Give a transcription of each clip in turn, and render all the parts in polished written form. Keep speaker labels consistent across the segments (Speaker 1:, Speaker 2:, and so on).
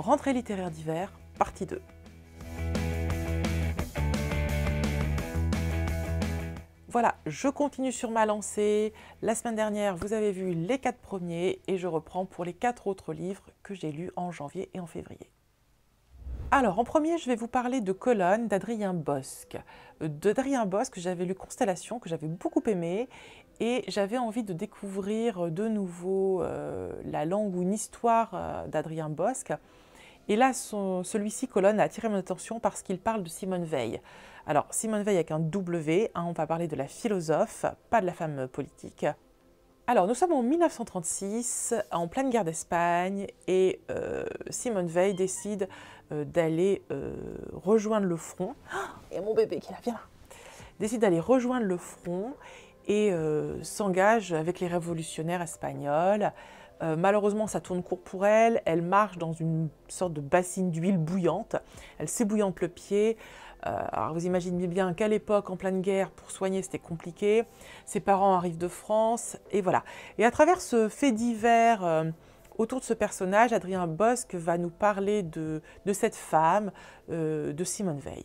Speaker 1: Rentrée littéraire d'hiver, partie 2. Voilà, je continue sur ma lancée. La semaine dernière, vous avez vu les 4 premiers et je reprends pour les 4 autres livres que j'ai lus en janvier et en février. Alors, en premier, je vais vous parler de Colonne d'Adrien Bosc. D'Adrien Bosc, j'avais lu Constellation, que j'avais beaucoup aimé, et j'avais envie de découvrir de nouveau la langue ou une histoire d'Adrien Bosc. Et là, celui-ci, Colonne, a attiré mon attention parce qu'il parle de Simone Veil. Alors, Simone Veil avec un W, on va parler de la philosophe, pas de la femme politique. Alors, nous sommes en 1936, en pleine guerre d'Espagne, et Simone Veil décide d'aller rejoindre le front. Oh, et mon bébé qui est là, viens là. Décide d'aller rejoindre le front et s'engage avec les révolutionnaires espagnols. Malheureusement, ça tourne court pour elle. Elle marche dans une sorte de bassine d'huile bouillante. Elle s'ébouillante le pied. Alors vous imaginez bien qu'à l'époque, en pleine guerre, pour soigner, c'était compliqué. Ses parents arrivent de France, et voilà. Et à travers ce fait divers autour de ce personnage, Adrien Bosc va nous parler de cette femme, de Simone Veil.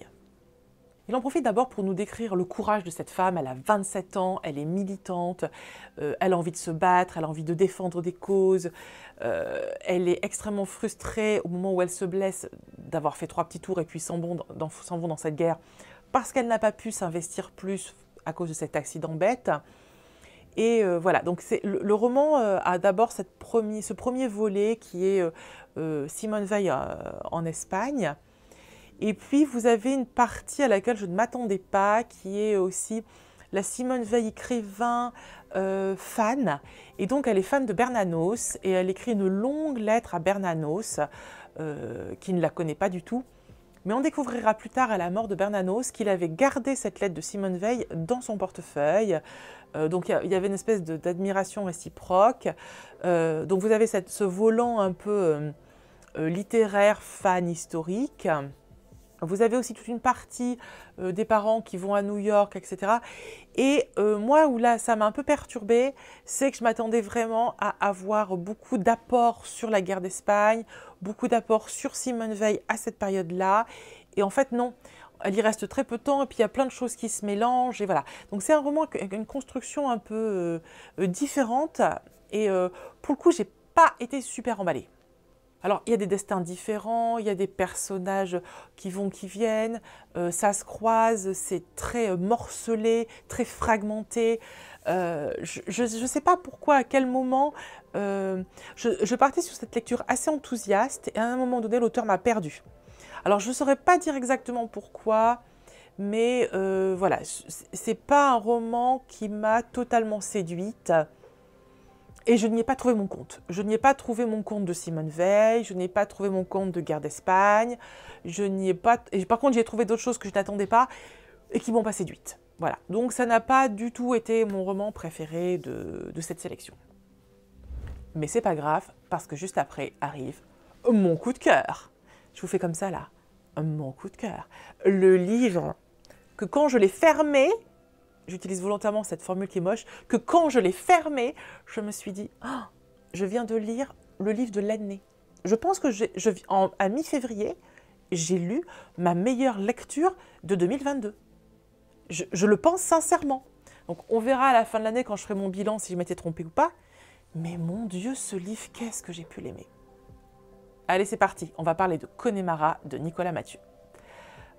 Speaker 1: Il en profite d'abord pour nous décrire le courage de cette femme. Elle a 27 ans, elle est militante, elle a envie de se battre, elle a envie de défendre des causes. Elle est extrêmement frustrée au moment où elle se blesse d'avoir fait 3 petits tours et puis s'en vont dans cette guerre parce qu'elle n'a pas pu s'investir plus à cause de cet accident bête. Et voilà, donc le roman a d'abord ce premier volet qui est Simone Veil en Espagne. Et puis, vous avez une partie à laquelle je ne m'attendais pas, qui est aussi la Simone Veil écrivain fan. Et donc, elle est fan de Bernanos, et elle écrit une longue lettre à Bernanos, qui ne la connaît pas du tout. Mais on découvrira plus tard, à la mort de Bernanos, qu'il avait gardé cette lettre de Simone Veil dans son portefeuille. Donc, il y avait une espèce d'admiration réciproque. Donc, vous avez ce volant un peu littéraire, fan, historique. Vous avez aussi toute une partie des parents qui vont à New York, etc. Et moi, où là, ça m'a un peu perturbée, c'est que je m'attendais vraiment à avoir beaucoup d'apports sur la guerre d'Espagne, beaucoup d'apports sur Simone Veil à cette période-là. Et en fait, non. Elle y reste très peu de temps et puis il y a plein de choses qui se mélangent. Et voilà. Donc c'est un roman avec une construction un peu différente. Et pour le coup, j'ai pas été super emballée. Alors, il y a des destins différents, il y a des personnages qui vont, qui viennent, ça se croise, c'est très morcelé, très fragmenté. Je ne sais pas pourquoi, à quel moment, je partais sur cette lecture assez enthousiaste et à un moment donné, l'auteur m'a perdue. Alors, je ne saurais pas dire exactement pourquoi, mais voilà, c'est pas un roman qui m'a totalement séduite. Et je n'y ai pas trouvé mon compte. Je n'y ai pas trouvé mon compte de Simone Veil, je n'ai pas trouvé mon compte de guerre d'Espagne, je n'y ai pas... Et par contre, j'y ai trouvé d'autres choses que je n'attendais pas et qui m'ont pas séduite. Voilà. Donc, ça n'a pas du tout été mon roman préféré de cette sélection. Mais c'est pas grave, parce que juste après arrive mon coup de cœur. Je vous fais comme ça, là. Mon coup de cœur. Le livre que quand je l'ai fermé... J'utilise volontairement cette formule qui est moche, que quand je l'ai fermé, je me suis dit oh, je viens de lire le livre de l'année. Je pense que à mi-février, j'ai lu ma meilleure lecture de 2022. Je le pense sincèrement. Donc on verra à la fin de l'année quand je ferai mon bilan si je m'étais trompée ou pas. Mais mon Dieu, ce livre, qu'est-ce que j'ai pu l'aimer. Allez, c'est parti. On va parler de Connemara de Nicolas Mathieu.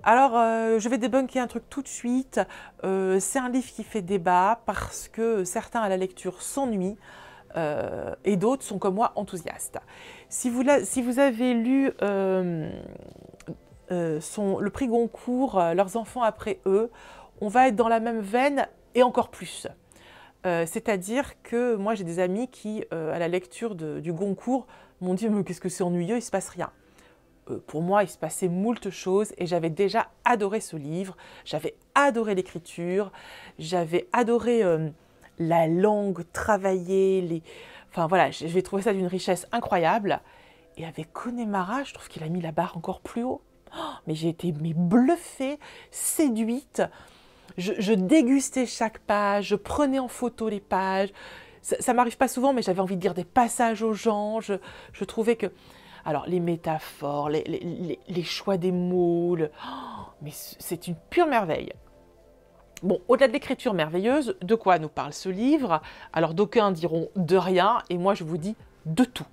Speaker 1: Alors, je vais débunker un truc tout de suite. C'est un livre qui fait débat parce que certains à la lecture s'ennuient et d'autres sont comme moi enthousiastes. Si vous avez lu le prix Goncourt, Leurs enfants après eux, on va être dans la même veine et encore plus. C'est-à-dire que moi j'ai des amis qui, à la lecture du Goncourt, m'ont dit « mais qu'est-ce que c'est ennuyeux, il ne se passe rien ». Pour moi, il se passait moult choses et j'avais déjà adoré ce livre, j'avais adoré l'écriture, j'avais adoré la langue travaillée, enfin voilà, j'ai trouvé ça d'une richesse incroyable. Et avec Connemara, je trouve qu'il a mis la barre encore plus haut. Oh, mais j'ai été bluffée, séduite, je dégustais chaque page, je prenais en photo les pages. Ça m'arrive pas souvent, mais j'avais envie de dire des passages aux gens, je trouvais que... Alors, les métaphores, les choix des mots, mais c'est une pure merveille. Bon, au-delà de l'écriture merveilleuse, de quoi nous parle ce livre? Alors, d'aucuns diront de rien, et moi je vous dis de tout.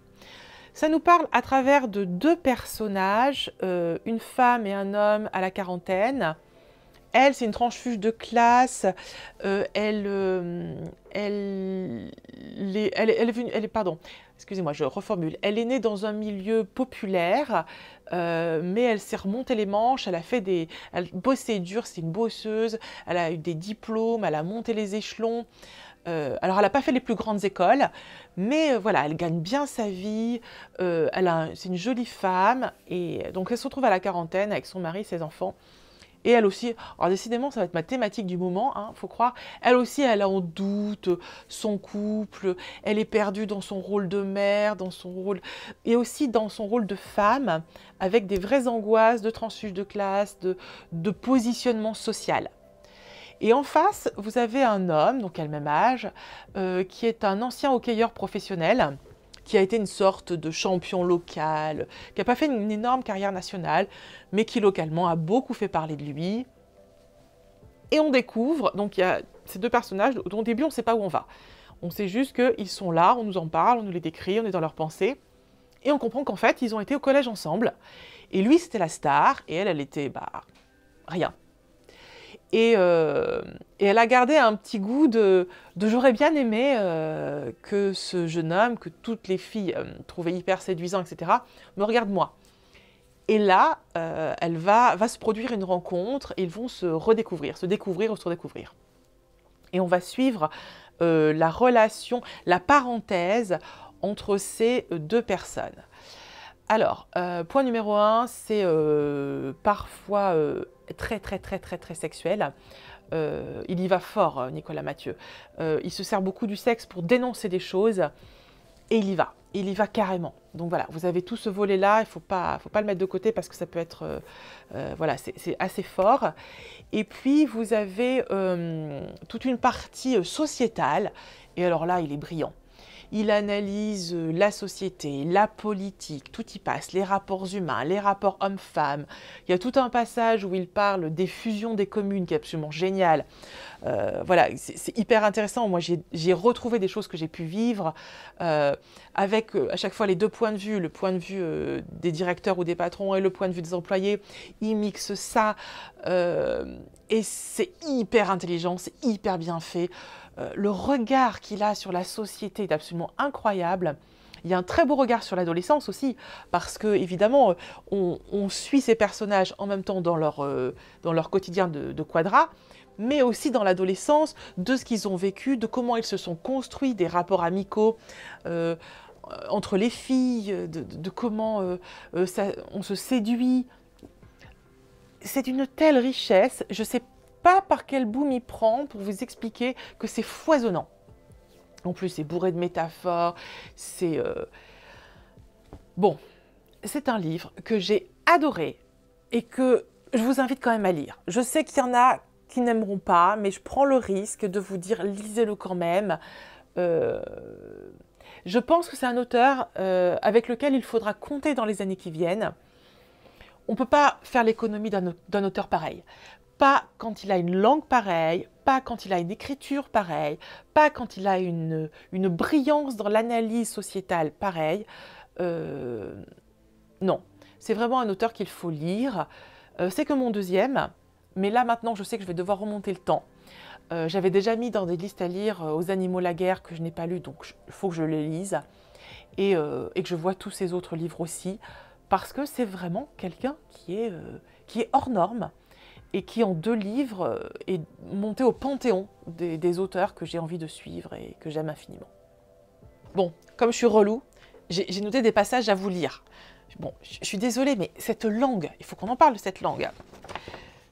Speaker 1: Ça nous parle à travers de deux personnages, une femme et un homme à la quarantaine. Elle, c'est une transfuge de classe, pardon, excusez-moi, je reformule. Elle est née dans un milieu populaire, mais elle s'est remontée les manches, elle bossait dur, c'est une bosseuse, elle a eu des diplômes, elle a monté les échelons. Alors, elle n'a pas fait les plus grandes écoles, mais voilà, elle gagne bien sa vie, c'est une jolie femme, et donc elle se retrouve à la quarantaine avec son mari et ses enfants. Et elle aussi, alors décidément, ça va être ma thématique du moment, hein, faut croire. Elle aussi, elle a en doute son couple, elle est perdue dans son rôle de mère, et aussi dans son rôle de femme, avec des vraies angoisses de transfuge de classe, de positionnement social. Et en face, vous avez un homme, donc à le même âge, qui est un ancien hockeyeur professionnel, qui a été une sorte de champion local, qui n'a pas fait une énorme carrière nationale, mais qui localement a beaucoup fait parler de lui. Et on découvre, donc il y a ces deux personnages, dont au début on ne sait pas où on va. On sait juste qu'ils sont là, on nous en parle, on nous les décrit, on est dans leurs pensées. Et on comprend qu'en fait, ils ont été au collège ensemble. Et lui, c'était la star, et elle était, rien. Et elle a gardé un petit goût de j'aurais bien aimé que ce jeune homme, que toutes les filles trouvaient hyper séduisant, etc., me regarde moi. Et là, elle va se produire une rencontre, et ils vont se redécouvrir, se découvrir ou se redécouvrir. Et on va suivre la relation, la parenthèse entre ces deux personnes. Alors, point numéro 1, c'est parfois très sexuel. Il y va fort, Nicolas Mathieu. Il se sert beaucoup du sexe pour dénoncer des choses, et il y va carrément. Donc voilà, vous avez tout ce volet-là, il ne faut pas le mettre de côté parce que ça peut être, voilà, c'est assez fort. Et puis, vous avez toute une partie sociétale, et alors là, il est brillant. Il analyse la société, la politique, tout y passe, les rapports humains, les rapports hommes-femmes. Il y a tout un passage où il parle des fusions des communes qui est absolument génial. Voilà, c'est hyper intéressant. Moi, j'ai retrouvé des choses que j'ai pu vivre avec à chaque fois les deux points de vue, le point de vue des directeurs ou des patrons et le point de vue des employés. Il mixe ça et c'est hyper intelligent, c'est hyper bien fait. Le regard qu'il a sur la société est absolument incroyable. Il y a un très beau regard sur l'adolescence aussi, parce que évidemment, on suit ces personnages en même temps dans leur quotidien de quadra, mais aussi dans l'adolescence, de ce qu'ils ont vécu, de comment ils se sont construits, des rapports amicaux entre les filles, de comment on se séduit. C'est d'une telle richesse, je ne sais pas par quel bout m'y prendre pour vous expliquer que c'est foisonnant. En plus, c'est bourré de métaphores, c'est... Bon, c'est un livre que j'ai adoré et que je vous invite quand même à lire. Je sais qu'il y en a qui n'aimeront pas, mais je prends le risque de vous dire, lisez-le quand même. Je pense que c'est un auteur avec lequel il faudra compter dans les années qui viennent. On ne peut pas faire l'économie d'un auteur pareil. Pas quand il a une langue pareille, pas quand il a une écriture pareille, pas quand il a une brillance dans l'analyse sociétale pareille. Non, c'est vraiment un auteur qu'il faut lire. C'est que mon deuxième, mais là maintenant je sais que je vais devoir remonter le temps. J'avais déjà mis dans des listes à lire Aux animaux la guerre que je n'ai pas lu, donc il faut que je les lise et que je vois tous ces autres livres aussi, parce que c'est vraiment quelqu'un qui est hors norme et qui en 2 livres est monté au panthéon des auteurs que j'ai envie de suivre et que j'aime infiniment. Bon, comme je suis relou, j'ai noté des passages à vous lire. Bon, je suis désolée, mais cette langue, il faut qu'on en parle de cette langue.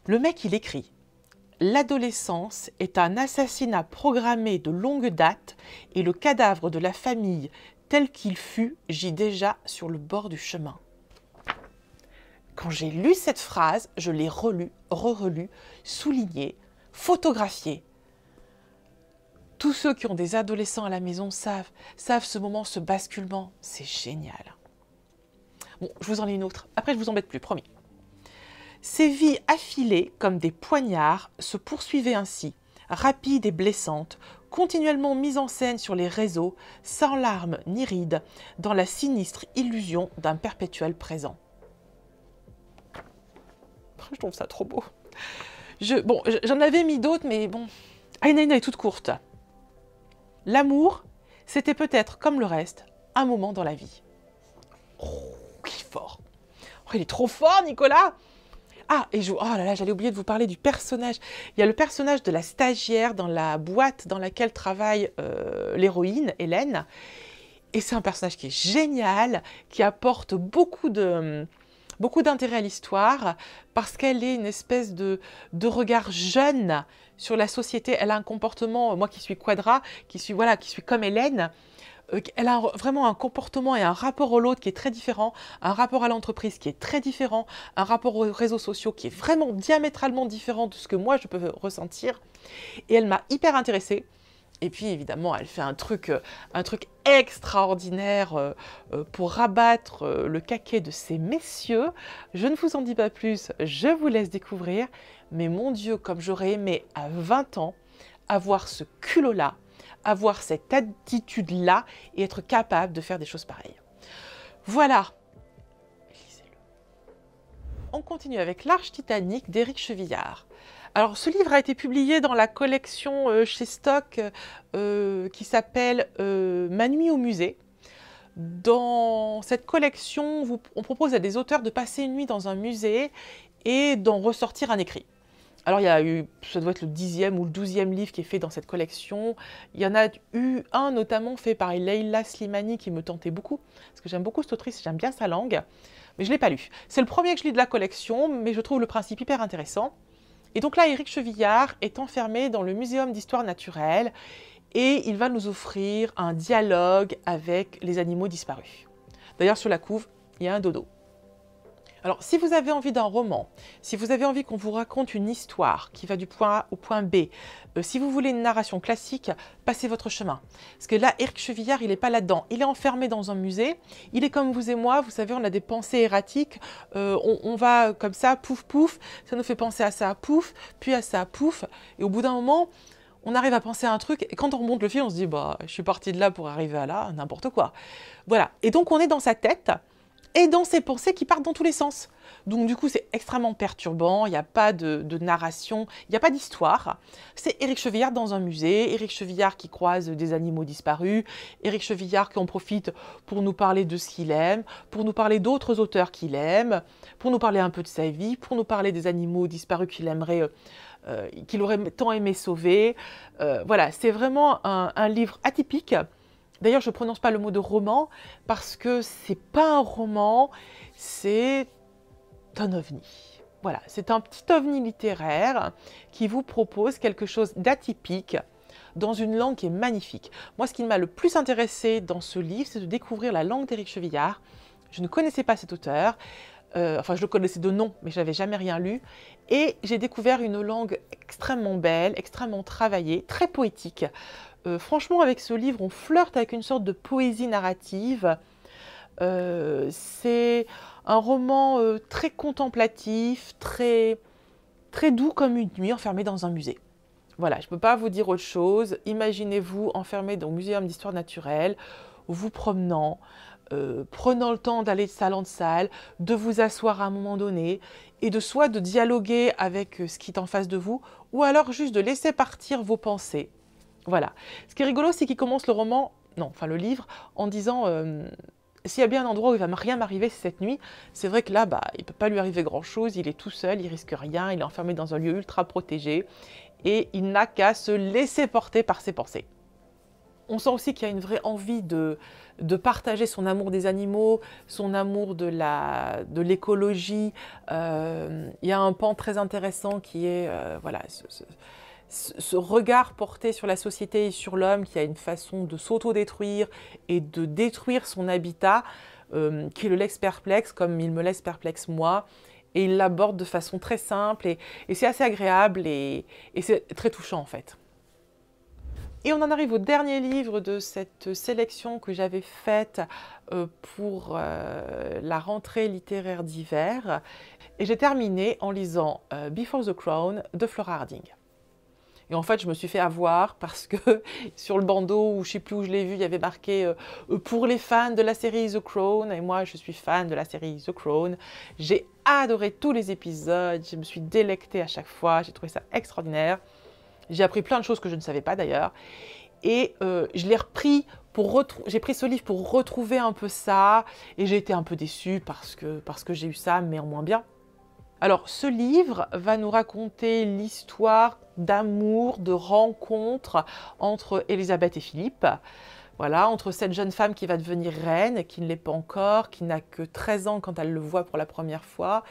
Speaker 1: Le mec, il écrit « L'adolescence est un assassinat programmé de longue date et le cadavre de la famille tel qu'il fut gît déjà sur le bord du chemin. » Quand j'ai lu cette phrase, je l'ai relue, re-relue, soulignée, photographiée. Tous ceux qui ont des adolescents à la maison savent ce moment, ce basculement. C'est génial. Bon, je vous en lis une autre. Après, je vous embête plus, promis. Ces vies affilées comme des poignards se poursuivaient ainsi, rapides et blessantes, continuellement mises en scène sur les réseaux, sans larmes ni rides, dans la sinistre illusion d'un perpétuel présent. Je trouve ça trop beau. Bon, j'en avais mis d'autres, mais bon. Ah, il y en a une, elle est toute courte. L'amour, c'était peut-être, comme le reste, un moment dans la vie. Oh, il est fort. Oh, il est trop fort, Nicolas. Ah, et oh là là, j'allais oublier de vous parler du personnage. Il y a le personnage de la stagiaire dans la boîte dans laquelle travaille l'héroïne, Hélène. Et c'est un personnage qui est génial, qui apporte beaucoup d'intérêt à l'histoire, parce qu'elle est une espèce de regard jeune sur la société. Elle a un comportement, moi qui suis quadra, qui suis comme Hélène, elle a vraiment un comportement et un rapport au l'autre qui est très différent, un rapport à l'entreprise qui est très différent, un rapport aux réseaux sociaux qui est vraiment diamétralement différent de ce que moi je peux ressentir. Et elle m'a hyper intéressée. Et puis évidemment, elle fait un truc extraordinaire pour rabattre le caquet de ces messieurs. Je ne vous en dis pas plus, je vous laisse découvrir. Mais mon Dieu, comme j'aurais aimé à 20 ans avoir ce culot-là, avoir cette attitude-là et être capable de faire des choses pareilles. Voilà. Lisez-le. On continue avec L'Arche Titanique d'Éric Chevillard. Alors, ce livre a été publié dans la collection chez Stock qui s'appelle Ma nuit au musée. Dans cette collection, on propose à des auteurs de passer une nuit dans un musée et d'en ressortir un écrit. Alors, il y a eu, ça doit être le 10e ou le 12e livre qui est fait dans cette collection. Il y en a eu un notamment fait par Leila Slimani qui me tentait beaucoup, parce que j'aime beaucoup cette autrice, j'aime bien sa langue, mais je ne l'ai pas lu. C'est le premier que je lis de la collection, mais je trouve le principe hyper intéressant. Et donc là, Éric Chevillard est enfermé dans le Muséum d'histoire naturelle et il va nous offrir un dialogue avec les animaux disparus. D'ailleurs, sur la couve, il y a un dodo. Alors, si vous avez envie d'un roman, si vous avez envie qu'on vous raconte une histoire qui va du point A au point B, si vous voulez une narration classique, passez votre chemin. Parce que là, Éric Chevillard, il n'est pas là-dedans. Il est enfermé dans un musée. Il est comme vous et moi. Vous savez, on a des pensées erratiques. On va comme ça, pouf, pouf. Ça nous fait penser à ça, pouf, puis à ça, pouf. Et au bout d'un moment, on arrive à penser à un truc. Et quand on remonte le fil, on se dit, bah, je suis parti de là pour arriver à là, n'importe quoi. Voilà. Et donc, on est dans sa tête et dans ses pensées qui partent dans tous les sens. Donc du coup, c'est extrêmement perturbant, il n'y a pas de narration, il n'y a pas d'histoire. C'est Éric Chevillard dans un musée, Éric Chevillard qui croise des animaux disparus, Éric Chevillard qui en profite pour nous parler de ce qu'il aime, pour nous parler d'autres auteurs qu'il aime, pour nous parler un peu de sa vie, pour nous parler des animaux disparus qu'il aimerait, qu'il aurait tant aimé sauver. Voilà, c'est vraiment un livre atypique. D'ailleurs, je ne prononce pas le mot de roman parce que ce n'est pas un roman, c'est un ovni. Voilà, c'est un petit ovni littéraire qui vous propose quelque chose d'atypique dans une langue qui est magnifique. Moi, ce qui m'a le plus intéressé dans ce livre, c'est de découvrir la langue d'Éric Chevillard. Je ne connaissais pas cet auteur. Enfin, je le connaissais de nom, mais je n'avais jamais rien lu. Et j'ai découvert une langue extrêmement belle, extrêmement travaillée, très poétique. Franchement, avec ce livre, on flirte avec une sorte de poésie narrative. C'est un roman très contemplatif, très doux comme une nuit enfermé dans un musée. Voilà, je ne peux pas vous dire autre chose. Imaginez-vous enfermé dans le Muséum d'histoire naturelle, vous promenant, prenant le temps d'aller de salle en salle, de vous asseoir à un moment donné, et soit de dialoguer avec ce qui est en face de vous, ou alors juste de laisser partir vos pensées. Voilà. Ce qui est rigolo, c'est qu'il commence le livre, en disant s'il y a bien un endroit où il ne va rien m'arriver, c'est cette nuit. C'est vrai que là, il ne peut pas lui arriver grand-chose, il est tout seul, il risque rien, il est enfermé dans un lieu ultra protégé et il n'a qu'à se laisser porter par ses pensées. On sent aussi qu'il y a une vraie envie de partager son amour des animaux, son amour de l'écologie. Il y a un pan très intéressant qui est voilà, ce regard porté sur la société et sur l'homme qui a une façon de s'auto-détruire et de détruire son habitat qui le laisse perplexe comme il me laisse perplexe moi. Et il l'aborde de façon très simple et c'est assez agréable et c'est très touchant en fait. Et on en arrive au dernier livre de cette sélection que j'avais faite pour la rentrée littéraire d'hiver. Et j'ai terminé en lisant Before the Crown de Flora Harding. Et en fait, je me suis fait avoir parce que sur le bandeau, ou je ne sais plus où je l'ai vu, il y avait marqué pour les fans de la série The Crown. Et moi, je suis fan de la série The Crown. J'ai adoré tous les épisodes. Je me suis délectée à chaque fois. J'ai trouvé ça extraordinaire. J'ai appris plein de choses que je ne savais pas d'ailleurs. Et je l'ai repris j'ai pris ce livre pour retrouver un peu ça. Et j'ai été un peu déçue parce que j'ai eu ça, mais en moins bien. Alors, ce livre va nous raconter l'histoire d'amour, de rencontre entre Élisabeth et Philippe. Voilà, entre cette jeune femme qui va devenir reine, qui ne l'est pas encore, qui n'a que 13 ans quand elle le voit pour la première fois,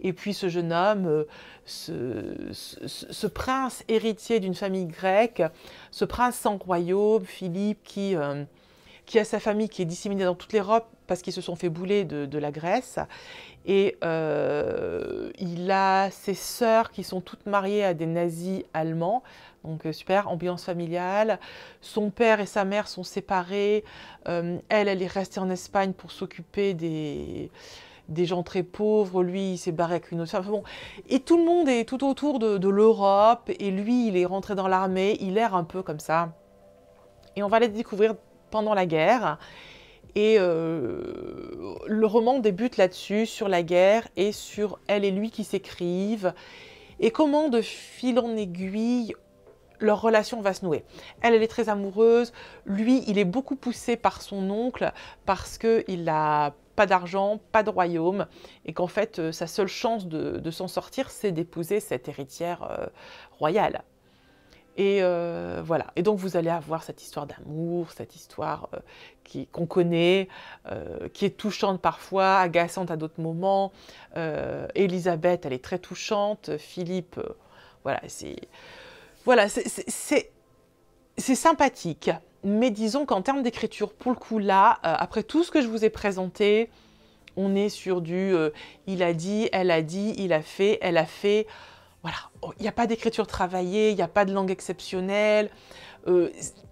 Speaker 1: et puis ce jeune homme, ce prince héritier d'une famille grecque, ce prince sans royaume, Philippe, qui a sa famille qui est disséminée dans toute l'Europe parce qu'ils se sont fait bouler de la Grèce. Et il a ses sœurs qui sont toutes mariées à des nazis allemands. Donc super, ambiance familiale. Son père et sa mère sont séparés. Elle est restée en Espagne pour s'occuper des gens très pauvres. Lui, il s'est barré avec une autre femme. Bon. Et tout le monde est tout autour de l'Europe. Et lui, il est rentré dans l'armée. Il erre un peu comme ça. Et on va les découvrir pendant la guerre. Et le roman débute là-dessus, sur la guerre et sur elle et lui qui s'écrivent. Et comment, de fil en aiguille, leur relation va se nouer. Elle est très amoureuse. Lui, il est beaucoup poussé par son oncle parce qu'il n'a pas d'argent, pas de royaume. Et qu'en fait, sa seule chance de s'en sortir, c'est d'épouser cette héritière royale. Et voilà. Et donc, vous allez avoir cette histoire d'amour, cette histoire qu'on connaît, qui est touchante parfois, agaçante à d'autres moments. Élisabeth, elle est très touchante. Philippe, voilà, c'est sympathique. Mais disons qu'en termes d'écriture, pour le coup, là, après tout ce que je vous ai présenté, on est sur du il a dit, il a fait, elle a fait. Voilà, il n'y a pas d'écriture travaillée, il n'y a pas de langue exceptionnelle.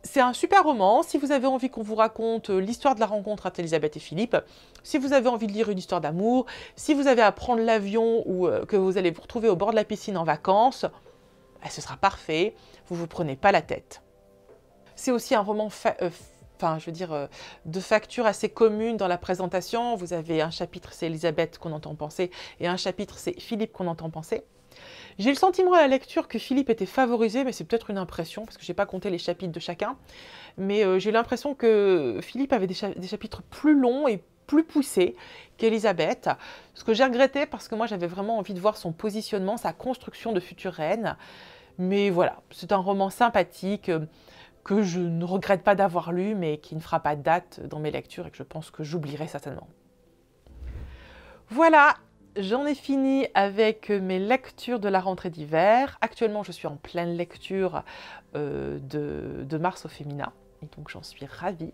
Speaker 1: C'est un super roman. Si vous avez envie qu'on vous raconte l'histoire de la rencontre entre Élisabeth et Philippe, si vous avez envie de lire une histoire d'amour, si vous avez à prendre l'avion ou que vous allez vous retrouver au bord de la piscine en vacances, ce sera parfait. Vous ne vous prenez pas la tête. C'est aussi un roman de facture assez commune dans la présentation. Vous avez un chapitre, c'est Élisabeth qu'on entend penser, et un chapitre, c'est Philippe qu'on entend penser. J'ai le sentiment à la lecture que Philippe était favorisé, mais c'est peut-être une impression, parce que je n'ai pas compté les chapitres de chacun. Mais j'ai l'impression que Philippe avait des chapitres plus longs et plus poussés qu'Élisabeth. Ce que j'ai regretté, parce que moi j'avais vraiment envie de voir son positionnement, sa construction de future reine. Mais voilà, c'est un roman sympathique que je ne regrette pas d'avoir lu, mais qui ne fera pas date dans mes lectures et que je pense que j'oublierai certainement. Voilà! J'en ai fini avec mes lectures de la rentrée d'hiver. Actuellement, je suis en pleine lecture de Mars au féminin. Et donc, j'en suis ravie.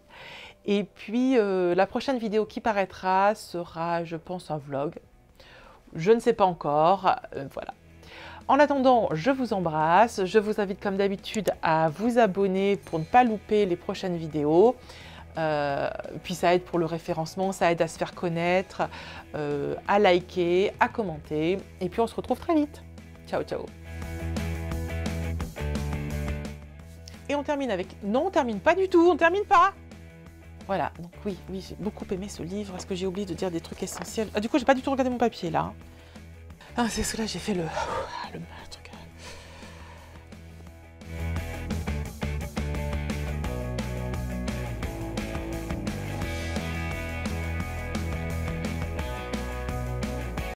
Speaker 1: Et puis, la prochaine vidéo qui paraîtra sera, je pense, un vlog. Je ne sais pas encore. Voilà. En attendant, je vous embrasse. Je vous invite, comme d'habitude, à vous abonner pour ne pas louper les prochaines vidéos. Puis ça aide pour le référencement, ça aide à se faire connaître, à liker, à commenter. Et puis on se retrouve très vite. Ciao, ciao. Et on termine avec... Non, on termine pas du tout, on termine pas. Voilà, donc oui, j'ai beaucoup aimé ce livre. Est-ce que j'ai oublié de dire des trucs essentiels? Du coup, j'ai pas du tout regardé mon papier là. Ah, c'est ce que là, j'ai fait le truc.